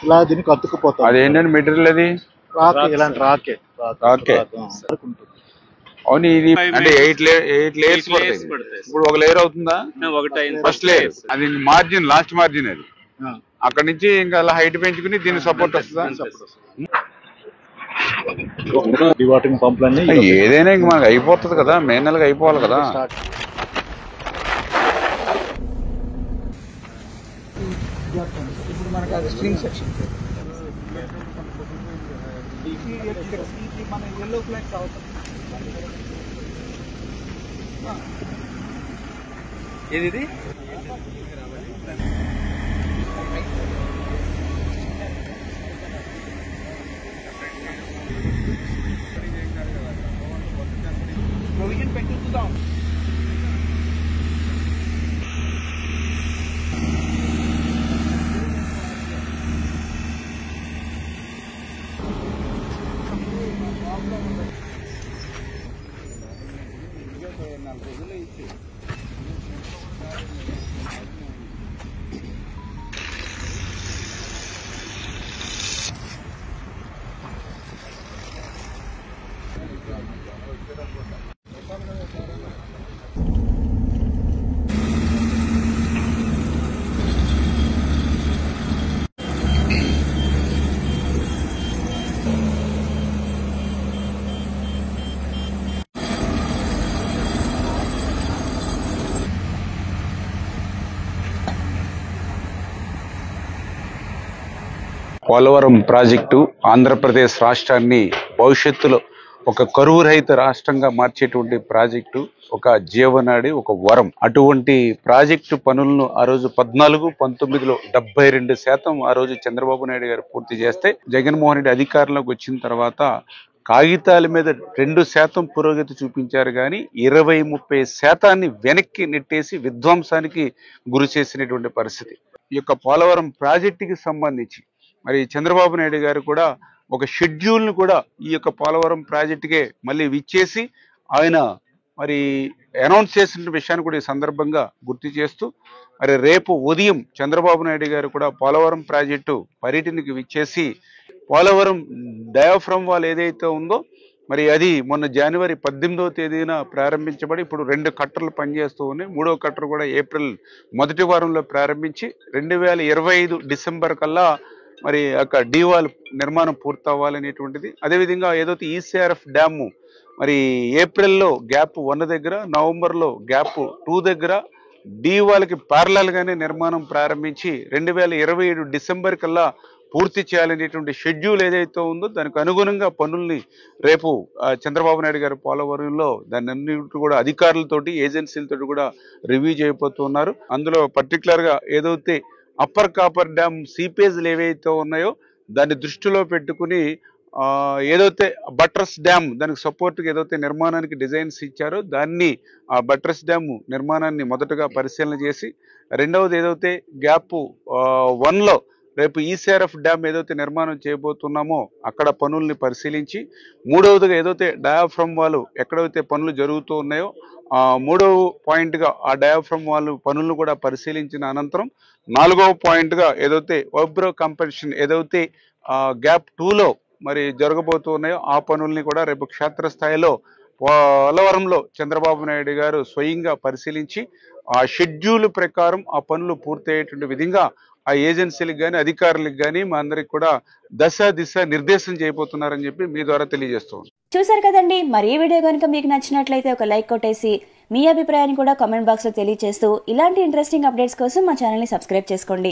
ఇలా దీనికి అతుక్కుపోతుంది. అదేంటంటే మెటీరియల్ అది రాక్, ఇలాంటి రాకే. అవును, ఇది అంటే 8 లేయర్స్ పడతాయి. ఇప్పుడు ఒక లేయర్ అవుతుందా? ఫస్ట్ లేయర్ అది మార్జిన్, లాస్ట్ మార్జిన్ అది. అక్కడ నుంచి ఇంకా అలా హైట్ పెంచుకుని దీన్ని సపోర్ట్ వస్తుందా? ఏదైనా ఇంక మనకు అయిపోతుంది కదా, మే నెలకి అయిపోవాలి కదా. ఇప్పుడు మనకి అది స్ట్రింగ్ సెక్షన్ మన yellow flags అవుతుంది. ఏది ప్రొవిజన్ పెట్టుకుందాం. పోలవరం ప్రాజెక్టు ఆంధ్రప్రదేశ్ రాష్ట్రాన్ని భవిష్యత్తులో ఒక కరువు రహిత రాష్ట్రంగా మార్చేటువంటి ప్రాజెక్టు, ఒక జీవనాడి, ఒక వరం. అటువంటి ప్రాజెక్టు పనులను ఆ రోజు 14-19లో 72% ఆ రోజు చంద్రబాబు నాయుడు గారు పూర్తి చేస్తే, జగన్మోహన్ రెడ్డి అధికారంలోకి వచ్చిన తర్వాత కాగితాల మీద 2% పురోగతి చూపించారు కానీ 20-30% వెనక్కి నెట్టేసి విధ్వంసానికి గురి చేసినటువంటి పరిస్థితి. ఈ యొక్క పోలవరం ప్రాజెక్టుకి సంబంధించి మరి చంద్రబాబు నాయుడు గారు కూడా ఒక షెడ్యూల్ను కూడా ఈ యొక్క పోలవరం ప్రాజెక్టుకే మళ్ళీ విచ్చేసి ఆయన మరి అనౌన్స్ చేసిన విషయాన్ని కూడా ఈ సందర్భంగా గుర్తు చేస్తూ, మరి రేపు ఉదయం చంద్రబాబు నాయుడు గారు కూడా పోలవరం ప్రాజెక్టు పర్యటనకి విచ్చేసి పోలవరం డయాఫ్రమ్ వాల్ ఏదైతే ఉందో మరి అది మొన్న జనవరి 18వ తేదీన ప్రారంభించబడి ఇప్పుడు 2 కట్టర్లు పనిచేస్తూ ఉన్నాయి. 3వ కట్టర్ కూడా ఏప్రిల్ మొదటి వారంలో ప్రారంభించి 2025 డిసెంబర్ కల్లా మరి అక్కడ డీవాల్ నిర్మాణం పూర్తవ్వాలనేటువంటిది. అదేవిధంగా ఏదైతే ఈసీఆర్ఎఫ్ డ్యాము మరి ఏప్రిల్లో గ్యాప్ 1 దగ్గర, నవంబర్లో గ్యాప్ 2 దగ్గర డీవాల్కి ప్యారలల్గానే నిర్మాణం ప్రారంభించి 2027 డిసెంబర్ కల్లా పూర్తి చేయాలనేటువంటి షెడ్యూల్ ఏదైతే ఉందో దానికి అనుగుణంగా పనుల్ని రేపు చంద్రబాబు నాయుడు గారు పోలవరంలో దాన్ని అన్నిటి కూడా అధికారులతోటి, ఏజెన్సీలతోటి కూడా రివ్యూ చేయబోతున్నారు. అందులో పర్టికులర్గా ఏదైతే అప్పర్ కాపర్ డ్యామ్ సీపేజ్లు ఏవైతే ఉన్నాయో దాన్ని దృష్టిలో పెట్టుకుని ఏదైతే బట్రస్ డ్యామ్ దానికి సపోర్ట్గా ఏదైతే నిర్మాణానికి డిజైన్స్ ఇచ్చారో దాన్ని ఆ బట్రస్ డ్యామ్ నిర్మాణాన్ని మొదటగా పరిశీలన చేసి, రెండవది ఏదైతే గ్యాప్ 1లో రేపు ఈసీఆర్ఎఫ్ డ్యామ్ ఏదైతే నిర్మాణం చేయబోతున్నామో అక్కడ పనుల్ని పరిశీలించి, మూడవదిగా ఏదైతే డయాఫ్రమ్ వాల్ ఎక్కడైతే పనులు జరుగుతూ ఉన్నాయో 3వ పాయింట్గా ఆ డయాఫ్రమ్ వాల్ పనులను కూడా పరిశీలించిన అనంతరం 4వ పాయింట్గా ఏదైతే వైబ్రో కంపెన్షన్ ఏదైతే గ్యాప్ 2లో మరి జరగబోతూ ఉన్నాయో ఆ పనుల్ని కూడా రేపు క్షేత్రస్థాయిలో పోలవరంలో చంద్రబాబు నాయుడు గారు స్వయంగా పరిశీలించి ఆ షెడ్యూల్ ప్రకారం ఆ పనులు పూర్తయ్యేటువంటి విధంగా ఆ ఏజెన్సీలకు కానీ అధికారులకు కానీ మా అందరికి కూడా దిశ నిర్దేశం చేయబోతున్నారని చెప్పి మీ ద్వారా తెలియజేస్తాం. చూసారు కదండి, మరి ఈ వీడియో కనుక మీకు నచ్చినట్లయితే ఒక లైక్ కొట్టేసి మీ అభిప్రాయాన్ని కూడా కామెంట్ బాక్స్ లో తెలియజేస్తూ ఇలాంటి ఇంట్రెస్టింగ్ అప్డేట్స్ కోసం మా ఛానల్ ని సబ్స్క్రైబ్ చేసుకోండి.